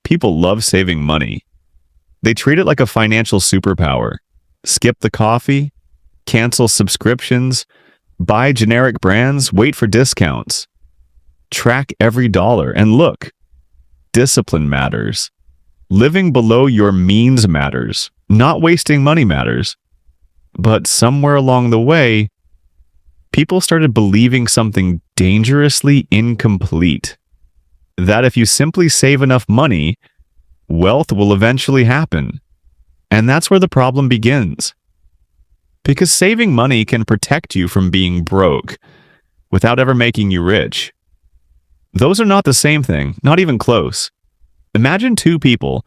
People love saving money. They treat it like a financial superpower. Skip the coffee, cancel subscriptions, buy generic brands, wait for discounts. Track every dollar, and look, discipline matters. Living below your means matters. Not wasting money matters. But somewhere along the way, people started believing something dangerously incomplete. That if you simply save enough money, wealth will eventually happen. And that's where the problem begins. Because saving money can protect you from being broke without ever making you rich. Those are not the same thing, not even close. Imagine two people.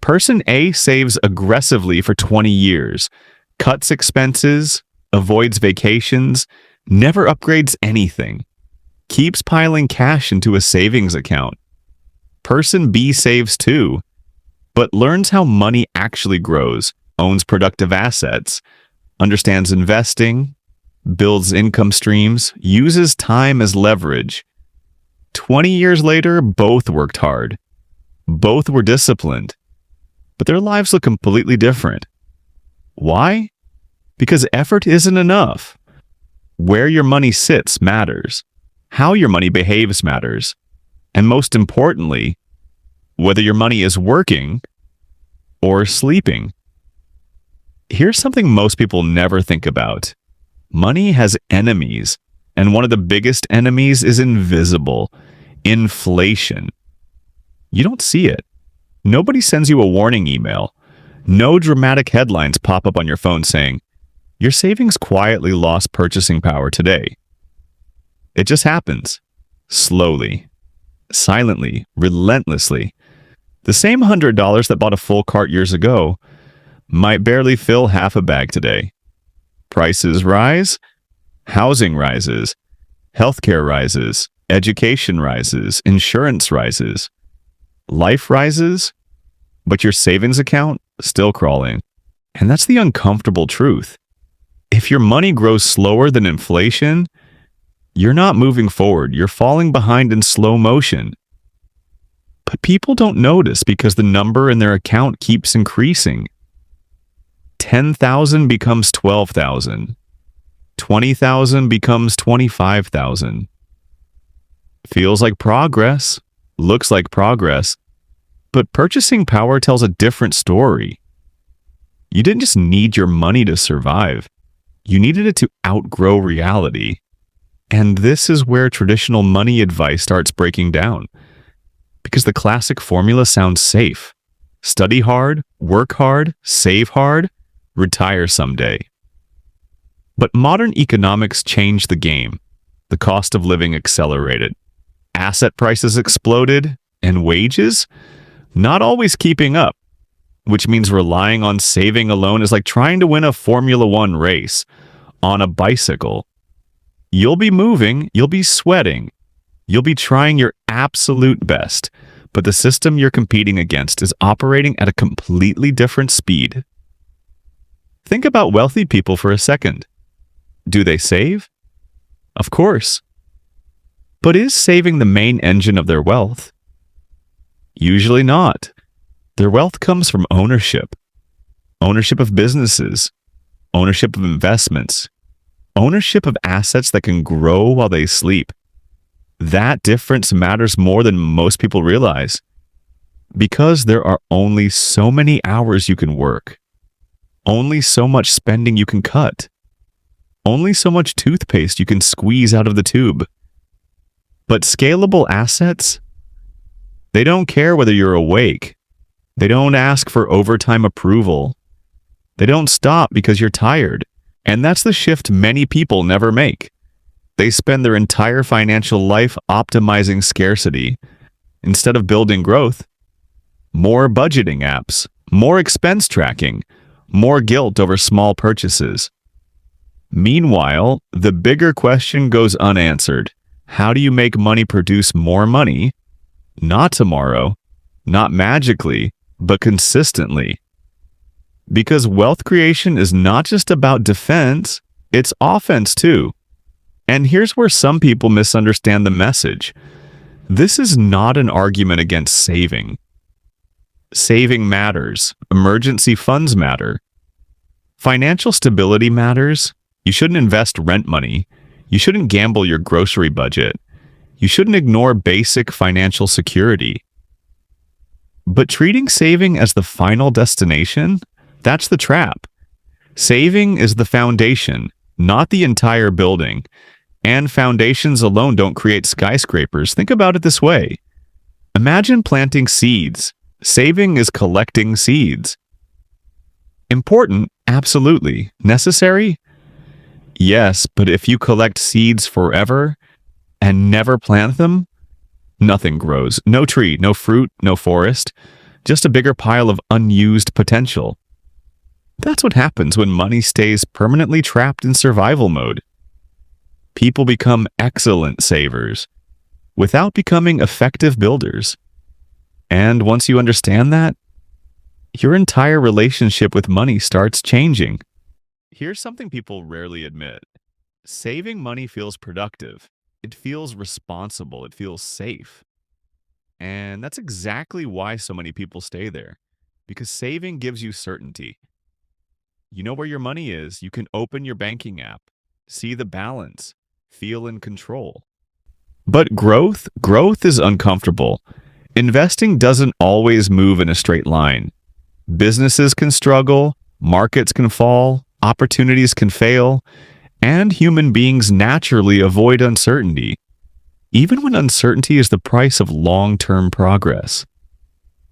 Person A saves aggressively for 20 years, cuts expenses, avoids vacations, never upgrades anything, keeps piling cash into a savings account. Person B saves too, but learns how money actually grows, owns productive assets, understands investing, builds income streams, uses time as leverage. 20 years later, both worked hard. Both were disciplined. But their lives look completely different. Why? Because effort isn't enough. Where your money sits matters. How your money behaves matters. And most importantly, whether your money is working or sleeping. Here's something most people never think about. Money has enemies, and one of the biggest enemies is invisible: inflation. You don't see it. Nobody sends you a warning email. No dramatic headlines pop up on your phone saying, "Your savings quietly lost purchasing power today." It just happens. Slowly. Silently. Relentlessly. The same $100 that bought a full cart years ago might barely fill half a bag today. Prices rise. Housing rises. Healthcare rises. Education rises. Insurance rises. Life rises, but your savings account still crawling. And that's the uncomfortable truth. If your money grows slower than inflation, you're not moving forward. You're falling behind in slow motion. But people don't notice because the number in their account keeps increasing. 10,000 becomes 12,000. 20,000 becomes 25,000. Feels like progress. Looks like progress. But purchasing power tells a different story. You didn't just need your money to survive. You needed it to outgrow reality. And this is where traditional money advice starts breaking down. Because the classic formula sounds safe. Study hard, work hard, save hard, retire someday. But modern economics changed the game. The cost of living accelerated. Asset prices exploded, and wages? Not always keeping up, which means relying on saving alone is like trying to win a Formula One race on a bicycle. You'll be moving, you'll be sweating, you'll be trying your absolute best, but the system you're competing against is operating at a completely different speed. Think about wealthy people for a second. Do they save? Of course. But is saving the main engine of their wealth? Usually not. Their wealth comes from ownership. Ownership of businesses. Ownership of investments. Ownership of assets that can grow while they sleep. That difference matters more than most people realize. Because there are only so many hours you can work. Only so much spending you can cut. Only so much toothpaste you can squeeze out of the tube. But scalable assets, they don't care whether you're awake. They don't ask for overtime approval. They don't stop because you're tired. And that's the shift many people never make. They spend their entire financial life optimizing scarcity instead of building growth. More budgeting apps, more expense tracking, more guilt over small purchases. Meanwhile, the bigger question goes unanswered. How do you make money produce more money? Not tomorrow, not magically, but consistently. Because wealth creation is not just about defense, it's offense too. And here's where some people misunderstand the message. This is not an argument against saving. Saving matters. Emergency funds matter. Financial stability matters. You shouldn't invest rent money. You shouldn't gamble your grocery budget. You shouldn't ignore basic financial security. But treating saving as the final destination, that's the trap. Saving is the foundation, not the entire building. And foundations alone don't create skyscrapers. Think about it this way. Imagine planting seeds. Saving is collecting seeds. Important? Absolutely. Necessary? Yes, but if you collect seeds forever and never plant them, nothing grows. No tree, no fruit, no forest. Just a bigger pile of unused potential. That's what happens when money stays permanently trapped in survival mode. People become excellent savers without becoming effective builders. And once you understand that, your entire relationship with money starts changing. Here's something people rarely admit. Saving money feels productive. It feels responsible. It feels safe. And that's exactly why so many people stay there. Because saving gives you certainty. You know where your money is. You can open your banking app, see the balance, feel in control. But growth is uncomfortable. Investing doesn't always move in a straight line. Businesses can struggle, markets can fall, opportunities can fail, and human beings naturally avoid uncertainty, even when uncertainty is the price of long-term progress.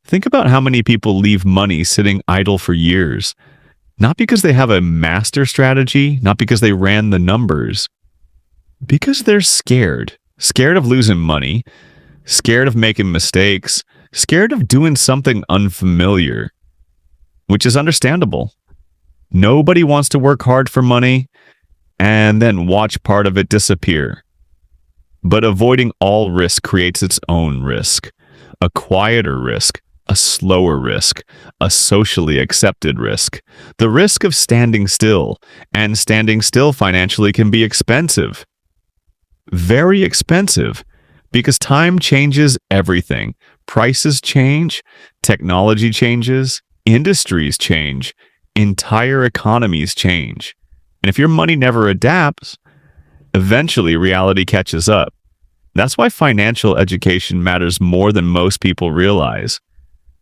Think about how many people leave money sitting idle for years, not because they have a master strategy, not because they ran the numbers, because they're scared. Scared of losing money, scared of making mistakes, scared of doing something unfamiliar, which is understandable. Nobody wants to work hard for money and then watch part of it disappear. But avoiding all risk creates its own risk, a quieter risk, a slower risk, a socially accepted risk, the risk of standing still, and standing still financially can be expensive. Very expensive, because time changes everything. Prices change, technology changes, industries change, entire economies change. And if your money never adapts, eventually reality catches up. That's why financial education matters more than most people realize.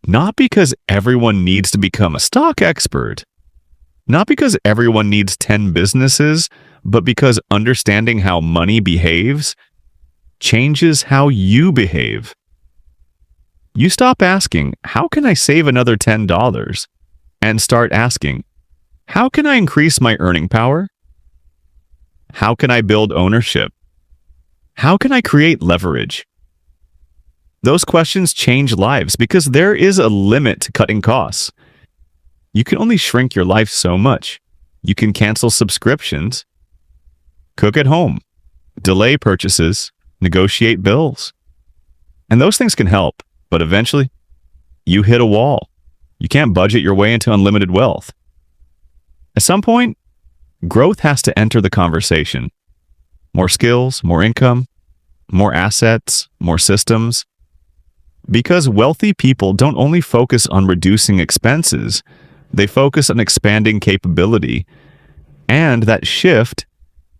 Not because everyone needs to become a stock expert. Not because everyone needs 10 businesses, but because understanding how money behaves changes how you behave. You stop asking, how can I save another $10? And start asking, how can I increase my earning power? How can I build ownership? How can I create leverage? Those questions change lives because there is a limit to cutting costs. You can only shrink your life so much. You can cancel subscriptions, cook at home, delay purchases, negotiate bills. And those things can help, but eventually, you hit a wall. You can't budget your way into unlimited wealth. At some point, growth has to enter the conversation. More skills, more income, more assets, more systems. Because wealthy people don't only focus on reducing expenses, they focus on expanding capability. And that shift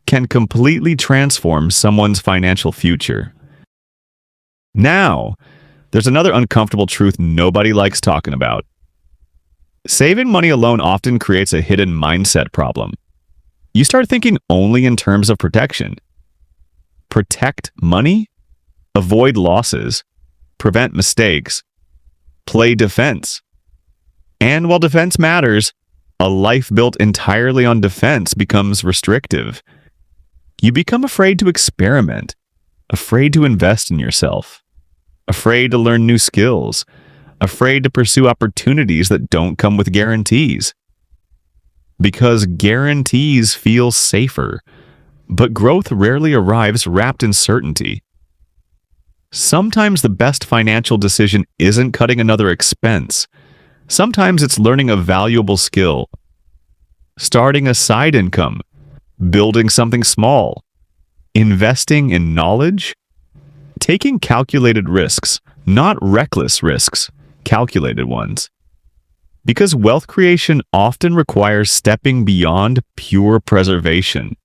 can completely transform someone's financial future. Now, there's another uncomfortable truth nobody likes talking about. Saving money alone often creates a hidden mindset problem. You start thinking only in terms of protection. Protect money, avoid losses, prevent mistakes, play defense. And while defense matters, a life built entirely on defense becomes restrictive. You become afraid to experiment, afraid to invest in yourself, afraid to learn new skills, afraid to pursue opportunities that don't come with guarantees. Because guarantees feel safer, but growth rarely arrives wrapped in certainty. Sometimes the best financial decision isn't cutting another expense. Sometimes it's learning a valuable skill, starting a side income, building something small, investing in knowledge, taking calculated risks, not reckless risks, calculated ones. Because wealth creation often requires stepping beyond pure preservation.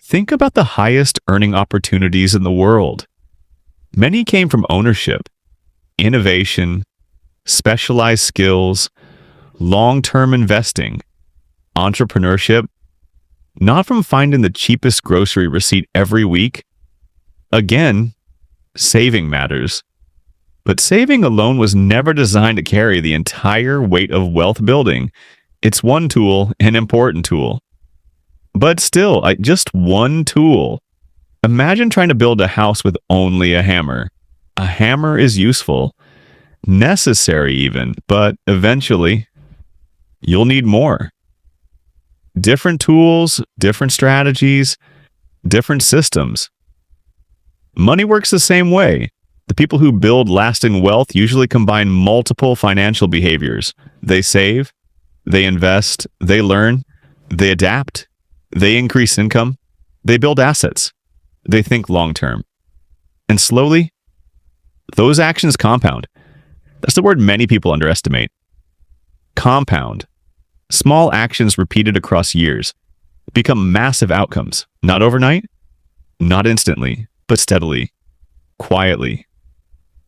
Think about the highest earning opportunities in the world. Many came from ownership, innovation, specialized skills, long-term investing, entrepreneurship, not from finding the cheapest grocery receipt every week. Again, saving matters. But saving alone was never designed to carry the entire weight of wealth building. It's one tool, an important tool. But still, just one tool. Imagine trying to build a house with only a hammer. A hammer is useful, necessary even, but eventually, you'll need more. Different tools, different strategies, different systems. Money works the same way. The people who build lasting wealth usually combine multiple financial behaviors. They save, they invest, they learn, they adapt, they increase income, they build assets, they think long-term. And slowly, those actions compound. That's the word many people underestimate. Compound. Small actions repeated across years become massive outcomes. Not overnight, not instantly, but steadily, quietly,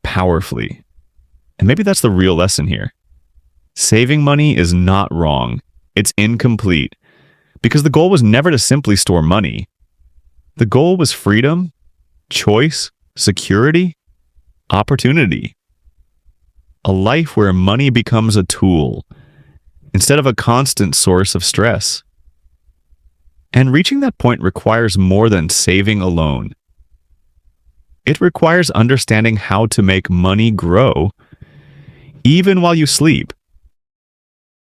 powerfully. And maybe that's the real lesson here. Saving money is not wrong. It's incomplete. Because the goal was never to simply store money. The goal was freedom, choice, security, opportunity. A life where money becomes a tool instead of a constant source of stress. And reaching that point requires more than saving alone. It requires understanding how to make money grow even while you sleep.